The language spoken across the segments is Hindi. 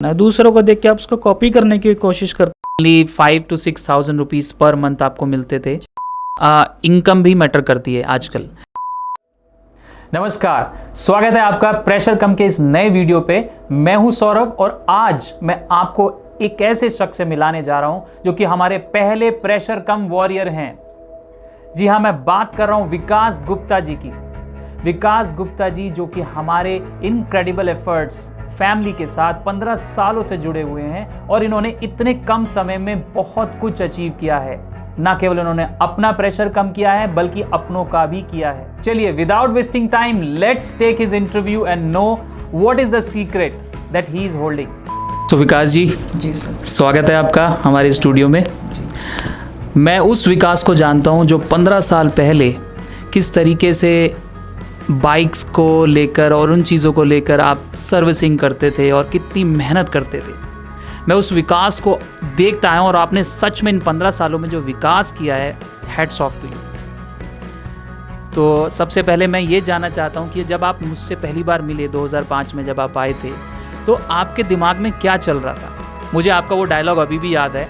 दूसरों को देख के आप उसको कॉपी करने की कोशिश करते हैं। 5 to 6,000 रुपीज़ पर मंथ आपको मिलते थे। इनकम भी मैटर करती है आजकल। नमस्कार, स्वागत है आपका प्रेशर कम के इस नए वीडियो पे। मैं हूं सौरभ और आज मैं आपको एक ऐसे शख्स से मिलाने जा रहा हूं जो कि हमारे पहले प्रेशर कम वॉरियर हैं। जी हां, मैं बात कर रहा हूं विकास गुप्ता जी की। विकास गुप्ता जी जो कि हमारे इनक्रेडिबल एफर्ट्स फैमिली के साथ 15 सालों से जुड़े हुए हैं और इन्होंने इतने कम समय में बहुत कुछ अचीव किया है। ना केवल उन्होंने अपना प्रेशर कम किया है बल्कि अपनों का भी किया है। चलिए, without wasting time, let's take his interview and know what is the secret that he is holding. तो विकास जी सर, स्वागत है आपका हमारे स्टूडियो में। मैं उस विकास को जानता हूं जो 15 साल पहले किस तरीके से बाइक्स को लेकर और उन चीज़ों को लेकर आप सर्विसिंग करते थे और कितनी मेहनत करते थे। मैं उस विकास को देखता आया हूं और आपने सच में इन 15 सालों में जो विकास किया है, हैट्स ऑफ टू यू। तो सबसे पहले मैं ये जानना चाहता हूं कि जब आप मुझसे पहली बार मिले 2005 में जब आप आए थे, तो आपके दिमाग में क्या चल रहा था? मुझे आपका वो डायलॉग अभी भी याद है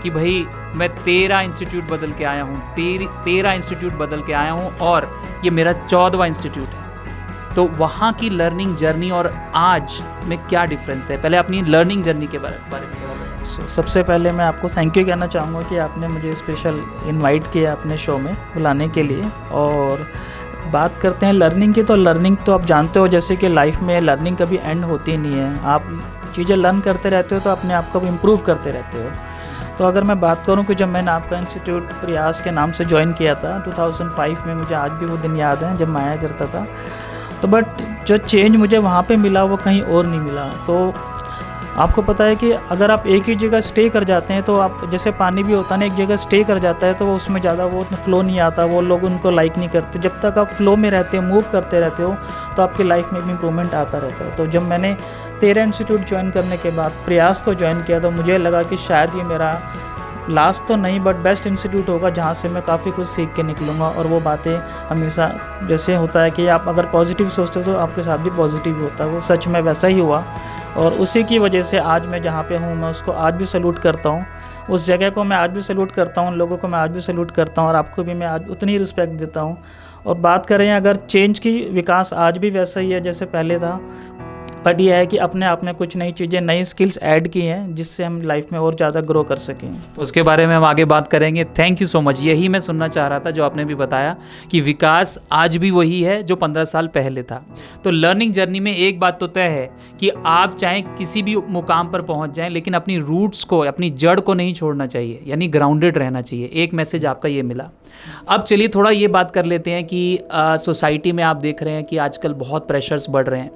कि भाई मैं 13 इंस्टीट्यूट बदल के आया हूँ, 13 इंस्टीट्यूट बदल के आया हूँ और ये मेरा 14वां इंस्टीट्यूट है। तो वहाँ की लर्निंग जर्नी और आज में क्या डिफरेंस है? पहले अपनी लर्निंग जर्नी के बारे में बताइए। सबसे पहले मैं आपको थैंक यू कहना चाहूँगा कि आपने मुझे स्पेशल इनवाइट किया अपने शो में बुलाने के लिए। और बात करते हैं लर्निंग की, तो लर्निंग तो आप जानते हो जैसे कि लाइफ में लर्निंग कभी एंड होती नहीं है। आप चीज़ें लर्न करते रहते हो तो अपने आप को भी इम्प्रूव करते रहते हो। तो अगर मैं बात करूं कि जब मैंने आपका इंस्टीट्यूट प्रयास के नाम से ज्वाइन किया था 2005 में, मुझे आज भी वो दिन याद है जब मैं आया करता था। तो बट जो चेंज मुझे वहाँ पे मिला वो कहीं और नहीं मिला। तो आपको पता है कि अगर आप एक ही जगह स्टे कर जाते हैं तो आप जैसे पानी भी होता है ना, एक जगह स्टे कर जाता है तो वो उसमें ज़्यादा वो फ्लो नहीं आता, वो लोग उनको लाइक नहीं करते। जब तक आप फ्लो में रहते हो, मूव करते रहते हो, तो आपकी लाइफ में भी इम्प्रूवमेंट आता रहता है। तो जब मैंने 13 इंस्टीट्यूट ज्वाइन करने के बाद प्रयास को ज्वाइन किया तो मुझे लगा कि शायद ये मेरा लास्ट तो नहीं बट बेस्ट इंस्टीट्यूट होगा जहाँ से मैं काफ़ी कुछ सीख के निकलूँगा। और वो बातें हमेशा जैसे होता है कि आप अगर पॉजिटिव सोचते हो तो आपके साथ भी पॉजिटिव होता है, वो सच में वैसा ही हुआ। और उसी की वजह से आज मैं जहाँ पे हूँ मैं उसको आज भी सैल्यूट करता हूँ, उस जगह को मैं आज भी सैल्यूट करता हूँ, उन लोगों को मैं आज भी सैल्यूट करता हूँ और आपको भी मैं आज उतनी रिस्पेक्ट देता हूँ। और बात करें अगर चेंज की, विकास आज भी वैसा ही है जैसे पहले था, बट ये है कि अपने आप में कुछ नई चीज़ें, नई स्किल्स ऐड की हैं जिससे हम लाइफ में और ज़्यादा ग्रो कर सकें। तो उसके बारे में हम आगे बात करेंगे। Thank you so much. यही मैं सुनना चाह रहा था जो आपने भी बताया कि विकास आज भी वही है जो 15 साल पहले था। तो लर्निंग जर्नी में एक बात तो तय है कि आप चाहे किसी भी मुकाम पर पहुंच जाएं, लेकिन अपनी रूट्स को, अपनी जड़ को नहीं छोड़ना चाहिए, यानी ग्राउंडेड रहना चाहिए। एक मैसेज आपका ये मिला। अब चलिए थोड़ा ये बात कर लेते हैं कि सोसाइटी में आप देख रहे हैं कि आजकल बहुत प्रेशर्स बढ़ रहे हैं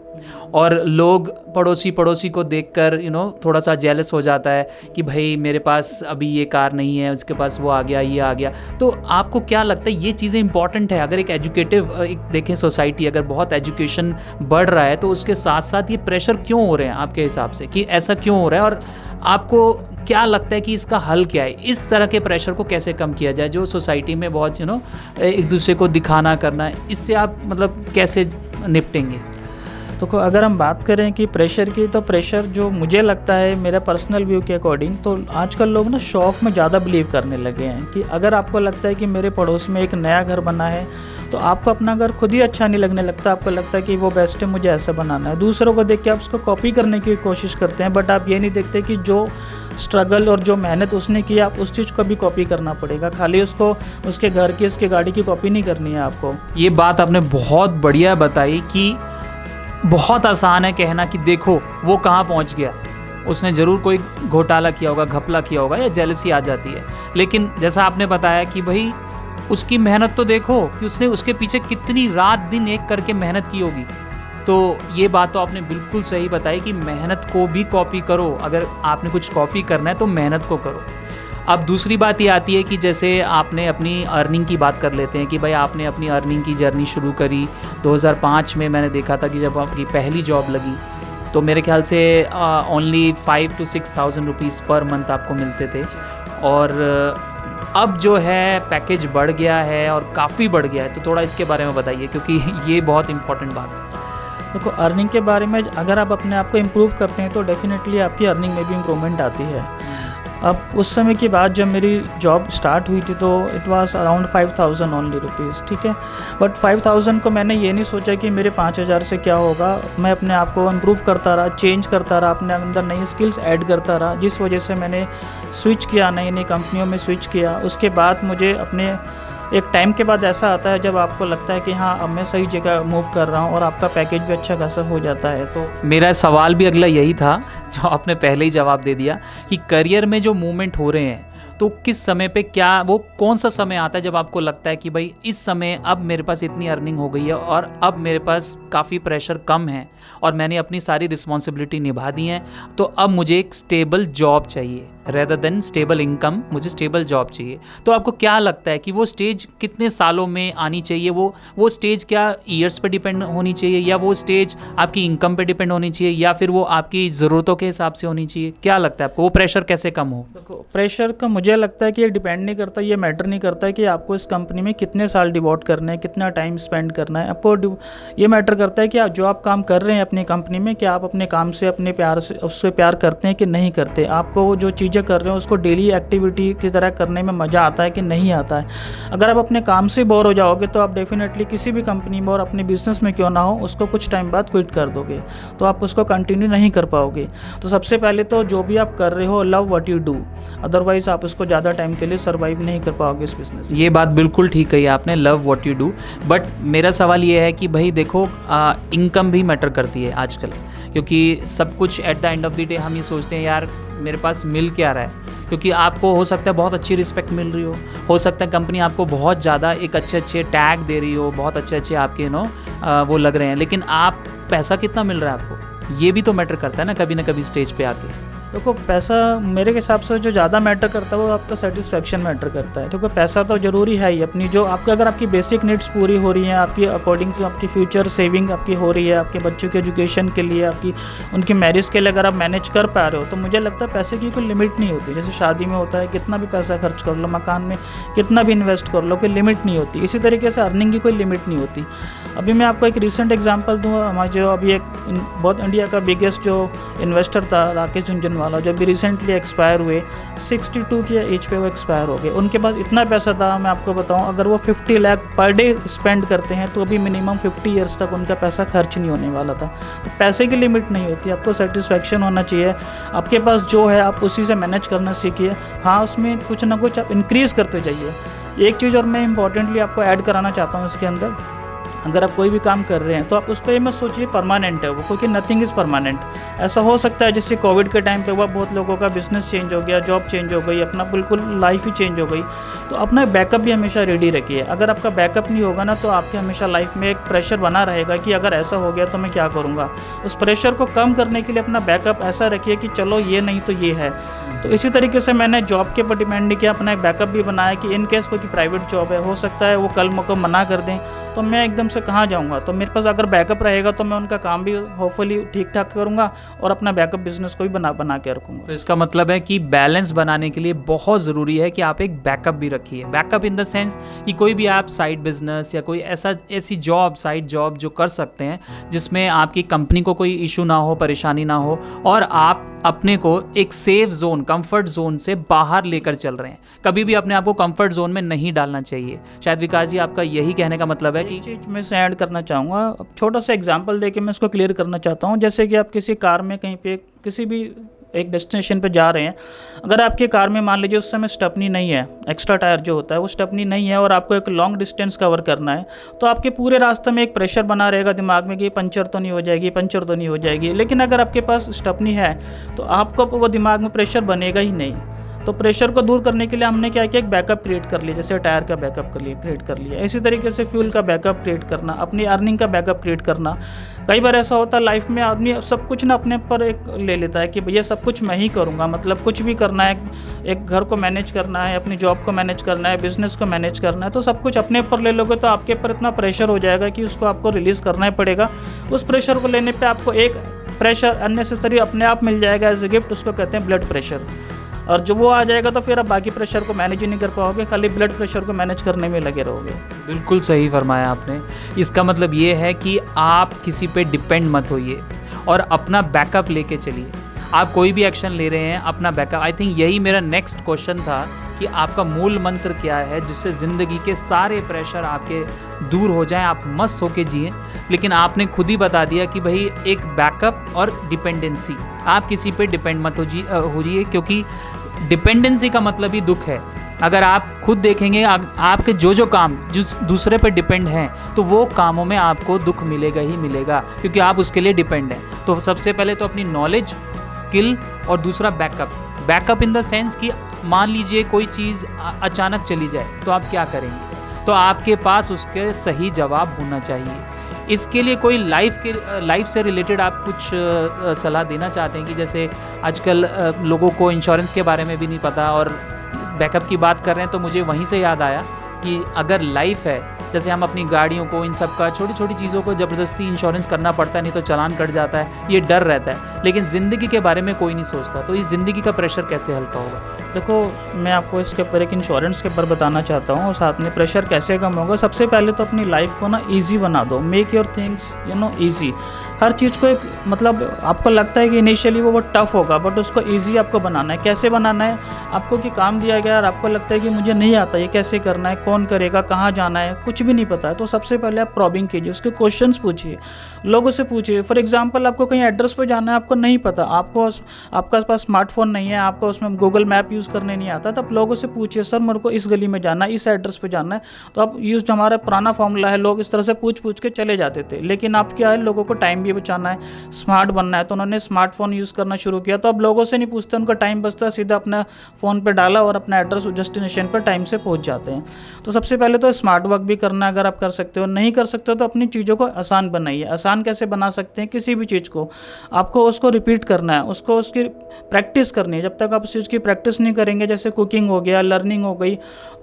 और लोग पड़ोसी को देखकर थोड़ा सा जेलस हो जाता है कि भाई मेरे पास अभी ये कार नहीं है, उसके पास वो आ गया, ये आ गया। तो आपको क्या लगता है ये चीज़ें इंपॉर्टेंट है? अगर एक देखें सोसाइटी, अगर बहुत एजुकेशन बढ़ रहा है तो उसके साथ साथ ये प्रेशर क्यों हो रहे हैं आपके हिसाब से, कि ऐसा क्यों हो रहा है? और आपको क्या लगता है कि इसका हल क्या है? इस तरह के प्रेशर को कैसे कम किया जाए जो सोसाइटी में बहुत एक दूसरे को दिखाना करना है, इससे आप मतलब कैसे निपटेंगे? तो अगर हम बात करें कि प्रेशर की, तो प्रेशर जो मुझे लगता है मेरा पर्सनल व्यू के अकॉर्डिंग, तो आजकल लोग ना शो ऑफ में ज़्यादा बिलीव करने लगे हैं। कि अगर आपको लगता है कि मेरे पड़ोस में एक नया घर बना है तो आपको अपना घर खुद ही अच्छा नहीं लगने लगता, आपको लगता है कि वो बेस्ट है, मुझे ऐसा बनाना है। दूसरों को देख के आप उसको कॉपी करने की कोशिश करते हैं, बट आप ये नहीं देखते कि जो स्ट्रगल और जो मेहनत उसने की, आप उस चीज़ को भी कॉपी करना पड़ेगा। खाली उसको उसके घर की, उसकी गाड़ी की कॉपी नहीं करनी है आपको। ये बात आपने बहुत बढ़िया बताई कि बहुत आसान है कहना कि देखो वो कहाँ पहुँच गया, उसने ज़रूर कोई घोटाला किया होगा, घपला किया होगा, या जेलसी आ जाती है। लेकिन जैसा आपने बताया कि भाई उसकी मेहनत तो देखो कि उसने उसके पीछे कितनी रात दिन एक करके मेहनत की होगी। तो ये बात तो आपने बिल्कुल सही बताई कि मेहनत को भी कॉपी करो। अगर आपने कुछ कॉपी करना है तो मेहनत को करो। अब दूसरी बात ये आती है कि जैसे आपने अपनी अर्निंग की बात कर लेते हैं कि भाई आपने अपनी अर्निंग की जर्नी शुरू करी 2005 में। मैंने देखा था कि जब आपकी पहली जॉब लगी तो मेरे ख्याल से only 5 to 6,000 rupees per month आपको मिलते थे, और अब जो है पैकेज बढ़ गया है और काफ़ी बढ़ गया है। तो थोड़ा इसके बारे में बताइए क्योंकि ये बहुत इंपॉर्टेंट बात है। देखो अर्निंग के बारे में अगर आप अपने आप को इम्प्रूव करते हैं तो डेफिनेटली आपकी अर्निंग में भी इम्प्रूवमेंट आती है। अब उस समय की बात जब मेरी जॉब स्टार्ट हुई थी तो it was around 5,000 only rupees, ठीक है। बट 5,000 को मैंने ये नहीं सोचा कि मेरे 5,000 से क्या होगा। मैं अपने आप को इम्प्रूव करता रहा, चेंज करता रहा, अपने अंदर नई स्किल्स ऐड करता रहा, जिस वजह से मैंने स्विच किया, नई नई कंपनियों में स्विच किया। उसके बाद मुझे अपने एक टाइम के बाद ऐसा आता है जब आपको लगता है कि हाँ अब मैं सही जगह मूव कर रहा हूँ और आपका पैकेज भी अच्छा खासा हो जाता है। तो मेरा सवाल भी अगला यही था जो आपने पहले ही जवाब दे दिया कि करियर में जो मूवमेंट हो रहे हैं तो किस समय पे क्या वो कौन सा समय आता है जब आपको लगता है कि भाई इस समय अब मेरे पास इतनी अर्निंग हो गई है और अब मेरे पास काफ़ी प्रेशर कम है और मैंने अपनी सारी रिस्पॉन्सिबिलिटी निभा दी हैं, तो अब मुझे एक स्टेबल जॉब चाहिए रेदर देन स्टेबल इनकम, मुझे स्टेबल जॉब चाहिए। तो आपको क्या लगता है कि वो स्टेज कितने सालों में आनी चाहिए? वो स्टेज क्या ईयर्स पे डिपेंड होनी चाहिए या वो स्टेज आपकी इनकम पे डिपेंड होनी चाहिए या फिर वो आपकी ज़रूरतों के हिसाब से होनी चाहिए? क्या लगता है आपको वो प्रेशर कैसे कम हो? देखो प्रेशर का मुझे लगता है कि ये डिपेंड नहीं करता, ये मैटर नहीं करता है कि आपको इस कंपनी में कितने साल डिवोट करना है, कितना टाइम स्पेंड करना है। आपको ये मैटर करता है कि आप जो आप काम कर रहे हैं अपनी कंपनी में, क्या आप अपने काम से अपने प्यार से उससे प्यार करते हैं कि नहीं करते। आपको वो जो चीज़ें कर रहे हैं उसको डेली एक्टिविटी की तरह करने में मज़ा आता है कि नहीं आता है। अगर आप अपने काम से बोर हो जाओगे तो आप डेफिनेटली किसी भी कंपनी में और अपने बिजनेस में क्यों ना हो उसको कुछ टाइम बाद क्विट कर दोगे, तो आप उसको कंटिन्यू नहीं कर पाओगे। तो सबसे पहले तो जो भी आप कर रहे हो love what you do, otherwise आप उसको ज़्यादा टाइम के लिए सर्वाइव नहीं कर पाओगे इस बिजनेस। ये बात बिल्कुल ठीक कही आपने, love what you do. But मेरा सवाल ये है कि भाई देखो इनकम भी मैटर करती है आजकल, क्योंकि सब कुछ at the end of the day हम ये सोचते हैं यार मेरे पास मिल क्या रहा है, क्योंकि आपको हो सकता है बहुत अच्छी रिस्पेक्ट मिल रही हो सकता है कंपनी आपको बहुत ज़्यादा एक अच्छे टैग दे रही हो, बहुत अच्छे आपके वो लग रहे हैं, लेकिन आप पैसा कितना मिल रहा है आपको, ये भी तो मैटर करता है ना कभी स्टेज पे आके। देखो पैसा मेरे हिसाब से जो ज़्यादा मैटर करता है वो आपका सेटिस्फेक्शन मैटर करता है, क्योंकि पैसा तो ज़रूरी है ही अपनी जो आपका अगर आपकी बेसिक नीड्स पूरी हो रही हैं, आपकी अकॉर्डिंग टू आपकी फ्यूचर सेविंग आपकी हो रही है, आपके बच्चों के एजुकेशन के लिए, आपकी उनकी मैरिज के लिए अगर आप मैनेज कर पा रहे हो तो मुझे लगता है पैसे की कोई लिमिट नहीं होती। जैसे शादी में होता है कितना भी पैसा खर्च कर लो, मकान में कितना भी इन्वेस्ट कर लो, कोई लिमिट नहीं होती। इसी तरीके से अर्निंग की कोई लिमिट नहीं होती। अभी मैं आपको एक रिसेंट एग्जाम्पल दूँ, हमारे जो अभी एक बहुत इंडिया का बिगेस्ट जो इन्वेस्टर था राकेश झुनझुनवाला, जो अभी रिसेंटली एक्सपायर हुए, 62 की एज पे वो एक्सपायर हो गए। उनके पास इतना पैसा था, मैं आपको बताऊं अगर वो 50 लाख पर डे स्पेंड करते हैं तो अभी मिनिमम 50 ईयर्स तक उनका पैसा खर्च नहीं होने वाला था। तो पैसे की लिमिट नहीं होती, आपको सेटिस्फेक्शन होना चाहिए। आपके पास जो है आप उसी से मैनेज करना सीखिए। हाँ उसमें कुछ ना कुछ आप इंक्रीज़ करते जाइए। एक चीज़ और मैं इंपॉर्टेंटली आपको ऐड कराना चाहता हूँ इसके अंदर, अगर आप कोई भी काम कर रहे हैं तो आप उसको ये मत सोचिए परमानेंट है वो, क्योंकि नथिंग इज़ परमानेंट। ऐसा हो सकता है जैसे कोविड के टाइम पे हुआ, बहुत लोगों का बिजनेस चेंज हो गया, जॉब चेंज हो गई, अपना बिल्कुल लाइफ ही चेंज हो गई। तो अपना बैकअप भी हमेशा रेडी रखिए। अगर आपका बैकअप नहीं होगा ना तो आपके हमेशा लाइफ में एक प्रेशर बना रहेगा कि अगर ऐसा हो गया तो मैं क्या करूँगा। उस प्रेशर को कम करने के लिए अपना बैकअप ऐसा रखिए कि चलो ये नहीं तो ये है। तो इसी तरीके से मैंने जॉब के ऊपर डिपेंड नहीं किया, अपना एक बैकअप भी बनाया कि इन केस कोई प्राइवेट जॉब है, हो सकता है वो कल मुझको मना कर दें तो मैं एकदम से कहाँ जाऊँगा। तो मेरे पास अगर बैकअप रहेगा तो मैं उनका काम भी होपफुली ठीक ठाक करूँगा और अपना बैकअप बिजनेस को भी बना के रखूँगा। तो इसका मतलब है कि बैलेंस बनाने के लिए बहुत ज़रूरी है कि आप एक बैकअप भी रखिए। बैकअप इन द सेंस कि कोई भी आप साइड बिजनेस या कोई ऐसी जॉब, साइड जॉब जो कर सकते हैं जिसमें आपकी कंपनी को कोई इशू ना हो, परेशानी ना हो और आप अपने को एक सेफ जोन, कंफर्ट जोन से बाहर लेकर चल रहे हैं। कभी भी अपने आप को कंफर्ट जोन में नहीं डालना चाहिए। शायद विकास जी आपका यही कहने का मतलब है कि चीज़ मैं से ऐड करना चाहूँगा, छोटा सा एग्जांपल देके मैं इसको क्लियर करना चाहता हूँ। जैसे कि आप किसी कार में कहीं पे किसी भी एक डेस्टिनेशन पे जा रहे हैं, अगर आपकी कार में मान लीजिए उस समय स्टेपनी नहीं है, एक्स्ट्रा टायर जो होता है वो स्टेपनी नहीं है और आपको एक लॉन्ग डिस्टेंस कवर करना है, तो आपके पूरे रास्ते में एक प्रेशर बना रहेगा दिमाग में कि पंचर तो नहीं हो जाएगी, पंचर तो नहीं हो जाएगी। लेकिन अगर आपके पास स्टेपनी है तो आपको वो दिमाग में प्रेशर बनेगा ही नहीं। तो प्रेशर को दूर करने के लिए हमने क्या किया, एक बैकअप क्रिएट कर लिया, जैसे टायर का बैकअप क्रिएट कर लिया। इसी तरीके से फ्यूल का बैकअप क्रिएट करना, अपनी अर्निंग का बैकअप क्रिएट करना। कई बार ऐसा होता है लाइफ में आदमी सब कुछ ना अपने पर एक ले लेता है कि भैया सब कुछ मैं ही करूँगा, मतलब कुछ भी करना है, एक घर को मैनेज करना है, अपनी जॉब को मैनेज करना है, बिजनेस को मैनेज करना है, तो सब कुछ अपने ऊपर ले लोगे तो आपके ऊपर इतना प्रेशर हो जाएगा कि उसको आपको रिलीज़ करना ही पड़ेगा। उस प्रेशर को लेने पर आपको एक प्रेशर अननेसेसरी अपने आप मिल जाएगा एज ए गिफ्ट, उसको कहते हैं ब्लड प्रेशर। और जब वो आ जाएगा तो फिर आप बाकी प्रेशर को मैनेज ही नहीं कर पाओगे, खाली ब्लड प्रेशर को मैनेज करने में लगे रहोगे। बिल्कुल सही फरमाया आपने। इसका मतलब ये है कि आप किसी पे डिपेंड मत होइए और अपना बैकअप लेके चलिए। आप कोई भी एक्शन ले रहे हैं, अपना बैकअप। आई थिंक यही मेरा नेक्स्ट क्वेश्चन था कि आपका मूल मंत्र क्या है जिससे ज़िंदगी के सारे प्रेशर आपके दूर हो जाएं, आप मस्त होके जिए। लेकिन आपने खुद ही बता दिया कि भाई एक बैकअप और डिपेंडेंसी, आप किसी पे डिपेंड मत होइए, क्योंकि डिपेंडेंसी का मतलब ही दुख है। अगर आप खुद देखेंगे आपके जो काम जो दूसरे पे डिपेंड हैं, तो वो कामों में आपको दुख मिलेगा ही मिलेगा, क्योंकि आप उसके लिए डिपेंड हैं। तो सबसे पहले तो अपनी नॉलेज, स्किल, और दूसरा बैकअप इन द सेंस कि मान लीजिए कोई चीज़ अचानक चली जाए तो आप क्या करेंगे, तो आपके पास उसके सही जवाब होना चाहिए। इसके लिए कोई लाइफ से रिलेटेड आप कुछ सलाह देना चाहते हैं कि जैसे आजकल लोगों को इंश्योरेंस के बारे में भी नहीं पता, और बैकअप की बात कर रहे हैं तो मुझे वहीं से याद आया कि अगर लाइफ है, जैसे हम अपनी गाड़ियों को, इन सब का, छोटी छोटी चीज़ों को ज़बरदस्ती इंश्योरेंस करना पड़ता है, नहीं तो चालान कट जाता है, ये डर रहता है। लेकिन ज़िंदगी के बारे में कोई नहीं सोचता, तो इस ज़िंदगी का प्रेशर कैसे हल्का होगा? देखो, मैं आपको इसके ऊपर एक इंश्योरेंस के ऊपर बताना चाहता हूँ और साथ में प्रेशर कैसे कम होगा। सबसे पहले तो अपनी लाइफ को ना ईजी बना दो, मेक योर थिंग्स ईजी। हर चीज़ को एक मतलब आपको लगता है कि इनिशियली वो टफ होगा, बट उसको ईजी आपको बनाना है। कैसे बनाना है? आपको कि काम दिया गया और आपको लगता है कि मुझे नहीं आता, ये कैसे करना है, कौन करेगा, कहाँ जाना है, कुछ भी नहीं पता है, तो सबसे पहले आप प्रॉबिंग कीजिए, उसके क्वेश्चंस पूछिए, लोगों से पूछिए। फॉर एग्जांपल, आपको कहीं एड्रेस पे जाना है, आपको नहीं पता, आपका पास स्मार्टफोन नहीं है, आपको उसमें गूगल मैप यूज़ करने नहीं आता, तो आप लोगों से पूछिए, सर मेरे को इस गली में जाना है, इस एड्रेस पे जाना है। तो आप यूज़, हमारा पुराना फॉर्मूला है, लोग इस तरह से पूछ के चले जाते थे। लेकिन आप क्या है, लोगों को टाइम भी बचाना है, स्मार्ट बनना है, तो उन्होंने स्मार्टफोन यूज़ करना शुरू किया। तो अब लोगों से नहीं पूछते, उनका टाइम बचता है, सीधा अपना फ़ोन पे डाला और अपना एड्रेस डेस्टिनेशन पर टाइम से पहुंच जाते हैं। तो सबसे पहले तो स्मार्ट वर्क भी करना है, अगर आप कर सकते हो। नहीं कर सकते हो तो अपनी चीज़ों को आसान बनाइए। आसान कैसे बना सकते हैं? किसी भी चीज़ को आपको उसको रिपीट करना है, उसको उसकी प्रैक्टिस करनी है। जब तक आप उस चीज़ की प्रैक्टिस नहीं करेंगे, जैसे कुकिंग हो गया, लर्निंग हो गई।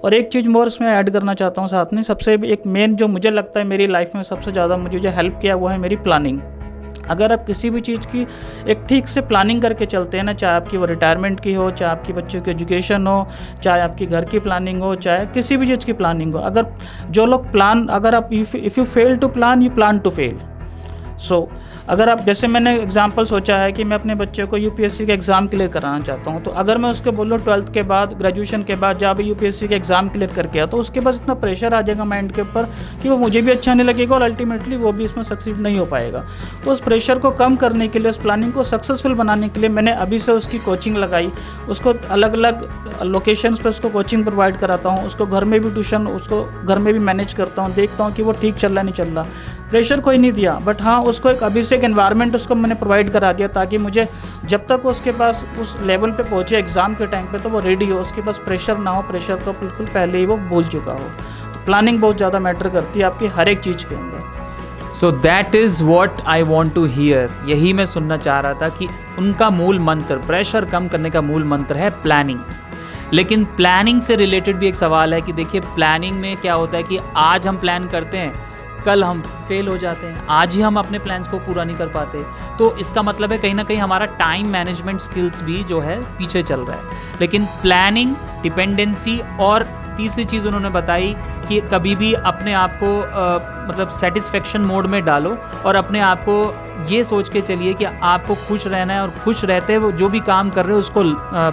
और एक चीज़ मोर इसमें ऐड करना चाहता हूँ साथ में, सबसे एक मेन जो मुझे लगता है मेरी लाइफ में सबसे ज़्यादा मुझे जो हेल्प किया वो है मेरी प्लानिंग। अगर आप किसी भी चीज़ की एक ठीक से प्लानिंग करके चलते हैं ना, चाहे आपकी वो रिटायरमेंट की हो, चाहे आपकी बच्चों की एजुकेशन हो, चाहे आपकी घर की प्लानिंग हो, चाहे किसी भी चीज़ की प्लानिंग हो, अगर जो लोग अगर आप if you fail to plan, you plan to fail. So अगर आप, जैसे मैंने एग्जांपल सोचा है कि मैं अपने बच्चे को यूपीएससी के एग्ज़ाम क्लियर कराना चाहता हूं, तो अगर मैं उसको बोलूँ 12th के बाद, ग्रेजुएशन के बाद जब यूपीएससी के एग्ज़ाम क्लियर करके आ, तो उसके पास इतना प्रेशर आ जाएगा माइंड के ऊपर कि वो मुझे भी अच्छा नहीं लगेगा और अल्टीमेटली वो भी इसमें सक्सीड नहीं हो पाएगा। तो उस प्रेशर को कम करने के लिए, उस प्लानिंग को सक्सेसफुल बनाने के लिए मैंने अभी से उसकी कोचिंग लगाई, उसको अलग अलग लोकेशंस पे उसको कोचिंग प्रोवाइड कराता हूँ, उसको घर में भी ट्यूशन, उसको घर में भी मैनेज करता हूँ, देखता हूँ कि वो ठीक चल रहा नहीं चल रहा। प्रेशर कोई नहीं दिया, बट हाँ उसको एक अभी से एक एनवायरनमेंट उसको मैंने प्रोवाइड करा दिया, ताकि मुझे जब तक उसके पास उस लेवल पे पहुँचे एग्ज़ाम के टाइम पे, तो वो रेडी हो, उसके पास प्रेशर ना हो, प्रेशर तो बिल्कुल पहले ही वो भूल चुका हो। तो प्लानिंग बहुत ज़्यादा मैटर करती है आपकी हर एक चीज़ के अंदर। So that is what I want to hear. यही मैं सुनना चाह रहा था कि उनका मूल मंत्र, प्रेशर कम करने का मूल मंत्र है प्लानिंग। लेकिन प्लानिंग से रिलेटेड भी एक सवाल है कि देखिए, प्लानिंग में क्या होता है कि आज हम प्लान करते हैं, कल हम फेल हो जाते हैं, आज ही हम अपने प्लान्स को पूरा नहीं कर पाते। तो इसका मतलब है कहीं ना कहीं हमारा टाइम मैनेजमेंट स्किल्स भी जो है पीछे चल रहा है। लेकिन प्लानिंग, डिपेंडेंसी और तीसरी चीज़ उन्होंने बताई कि कभी भी अपने आप को मतलब सेटिस्फेक्शन मोड में डालो और अपने आप को ये सोच के चलिए कि आपको खुश रहना है और खुश रहते हुए जो भी काम कर रहे हो उसको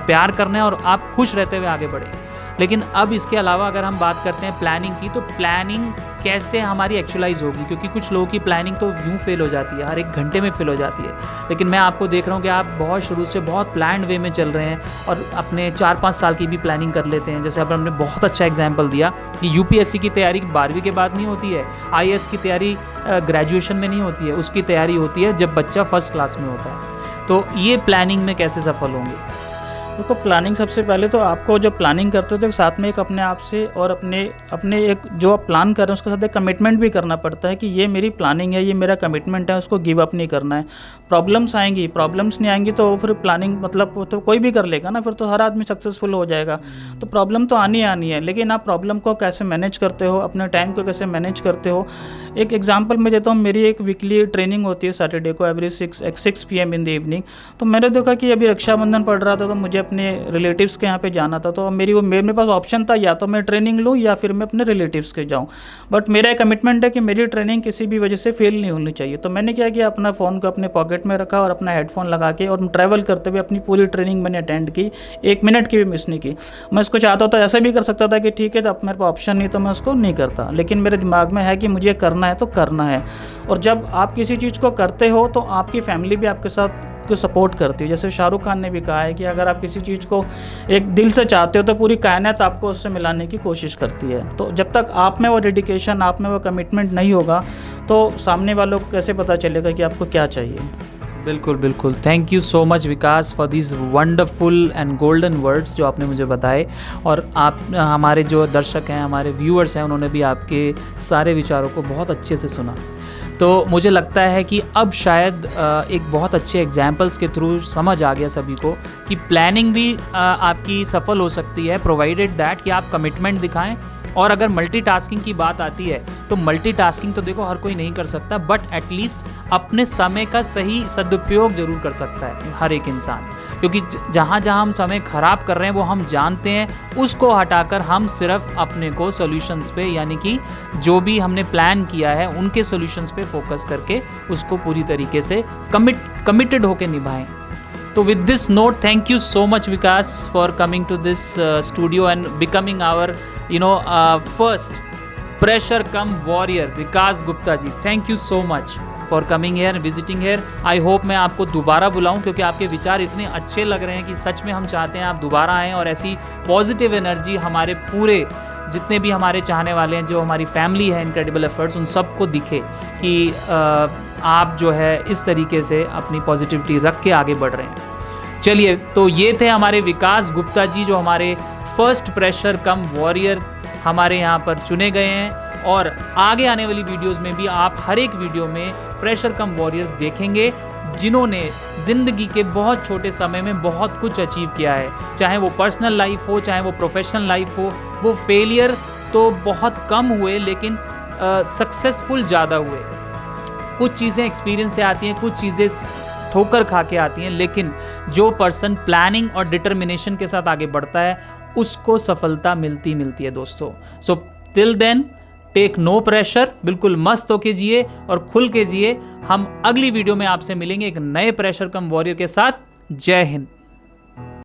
प्यार करना है और आप खुश रहते हुए आगे बढ़े। लेकिन अब इसके अलावा अगर हम बात करते हैं प्लानिंग की, तो प्लानिंग कैसे हमारी एक्चुअलाइज होगी, क्योंकि कुछ लोगों की प्लानिंग तो यूँ फेल हो जाती है, हर एक घंटे में फेल हो जाती है। लेकिन मैं आपको देख रहा हूँ कि आप बहुत शुरू से बहुत प्लान्ड वे में चल रहे हैं और अपने 4-5 साल की भी प्लानिंग कर लेते हैं। जैसे अब हमने बहुत अच्छा एग्जाम्पल दिया कि यूपीएससी की तैयारी 12वीं के बाद नहीं होती है, आईएएस की तैयारी ग्रेजुएशन में नहीं होती है, उसकी तैयारी होती है जब बच्चा फर्स्ट क्लास में होता है। तो ये प्लानिंग में कैसे सफल होंगे? देखो, प्लानिंग सबसे पहले तो आपको जब प्लानिंग करते हो तो साथ में एक अपने आप से और अपने एक जो आप प्लान कर रहे हैं उसके साथ एक कमिटमेंट भी करना पड़ता है कि ये मेरी प्लानिंग है, ये मेरा कमिटमेंट है, उसको गिव अप नहीं करना है। प्रॉब्लम्स आएंगी, प्रॉब्लम्स नहीं आएंगी तो फिर प्लानिंग मतलब तो कोई भी कर लेगा ना, फिर तो हर आदमी सक्सेसफुल हो जाएगा। तो प्रॉब्लम तो आनी है, लेकिन आप प्रॉब्लम को कैसे मैनेज करते हो, अपने टाइम को कैसे मैनेज करते हो। एक एग्जाम्पल मैं देता हूँ, मेरी एक वीकली ट्रेनिंग होती है सैटरडे को every 6 PM in the evening. तो मैंने देखा कि अभी रक्षाबंधन पड़ रहा था, तो मुझे अपने रिलेटिव्स के यहाँ पे जाना था, तो मेरे पास ऑप्शन था या तो मैं ट्रेनिंग लूँ या फिर मैं अपने रिलेटिव्स के जाऊँ। बट मेरा कमिटमेंट है कि मेरी ट्रेनिंग किसी भी वजह से फेल नहीं होनी चाहिए। तो मैंने क्या किया, अपना फ़ोन को अपने पॉकेट में रखा और अपना हेडफोन लगा के और ट्रैवल करते हुए अपनी पूरी ट्रेनिंग मैंने अटेंड की, 1 मिनट की भी मिस नहीं की। मैं इसको चाहता था, ऐसा भी कर सकता था कि ठीक है, तो अब मेरे पास ऑप्शन नहीं तो मैं उसको नहीं करता, लेकिन मेरे दिमाग में है कि मुझे करना है तो करना है। और जब आप किसी चीज़ को करते हो तो आपकी फैमिली भी आपके साथ को सपोर्ट करती है। जैसे शाहरुख खान ने भी कहा है कि अगर आप किसी चीज़ को एक दिल से चाहते हो तो पूरी कायनात आपको उससे मिलाने की कोशिश करती है। तो जब तक आप में वो डेडिकेशन, आप में वो कमिटमेंट नहीं होगा तो सामने वालों को कैसे पता चलेगा कि आपको क्या चाहिए। बिल्कुल बिल्कुल। Thank you so much Vikas for this wonderful and golden words जो आपने मुझे बताए। और आप, हमारे जो दर्शक हैं, हमारे व्यूअर्स हैं, उन्होंने भी आपके सारे विचारों को बहुत अच्छे से सुना। तो मुझे लगता है कि अब शायद एक बहुत अच्छे एग्जाम्पल्स के थ्रू समझ आ गया सभी को कि प्लानिंग भी आपकी सफल हो सकती है, प्रोवाइडेड दैट कि आप कमिटमेंट दिखाएं। और अगर मल्टीटास्किंग की बात आती है तो मल्टीटास्किंग तो देखो हर कोई नहीं कर सकता, बट एटलीस्ट अपने समय का सही सदुपयोग जरूर कर सकता है हर एक इंसान। क्योंकि जहाँ जहाँ हम समय खराब कर रहे हैं वो हम जानते हैं, उसको हटाकर हम सिर्फ अपने को सॉल्यूशंस पे, यानी कि जो भी हमने प्लान किया है उनके सॉल्यूशंस पे फोकस करके उसको पूरी तरीके से कमिटेड होकर निभाएं। तो with this note, thank you so much Vikas for coming to this studio and becoming our first pressure come warrior, Vikas Gupta ji. Thank you so much for coming here and visiting here. I hope मैं आपको दोबारा बुलाऊं, क्योंकि आपके विचार इतने अच्छे लग रहे हैं कि सच में हम चाहते हैं आप दोबारा आएँ और ऐसी पॉजिटिव एनर्जी हमारे पूरे जितने भी हमारे चाहने वाले हैं, जो हमारी फैमिली है इनक्रेडिबल एफर्ट्स, उन सबको दिखे कि आप जो है इस तरीके से अपनी पॉजिटिविटी रख के आगे बढ़ रहे हैं। चलिए, तो ये थे हमारे विकास गुप्ता जी जो हमारे फर्स्ट प्रेशर कम वॉरियर हमारे यहाँ पर चुने गए हैं। और आगे आने वाली वीडियोस में भी आप हर एक वीडियो में प्रेशर कम वॉरियर्स देखेंगे जिन्होंने ज़िंदगी के बहुत छोटे समय में बहुत कुछ अचीव किया है, चाहे वो पर्सनल लाइफ हो, चाहे वो प्रोफेशनल लाइफ हो। वो फेलियर तो बहुत कम हुए लेकिन सक्सेसफुल ज़्यादा हुए। कुछ चीज़ें एक्सपीरियंस से आती हैं, कुछ चीज़ें ठोकर खा के आती हैं, लेकिन जो पर्सन प्लानिंग और डिटर्मिनेशन के साथ आगे बढ़ता है उसको सफलता मिलती है दोस्तों। So till then take no pressure, बिल्कुल मस्त होके जिए और खुल के जिए। हम अगली वीडियो में आपसे मिलेंगे एक नए प्रेशर कम वॉरियर के साथ। जय हिंद।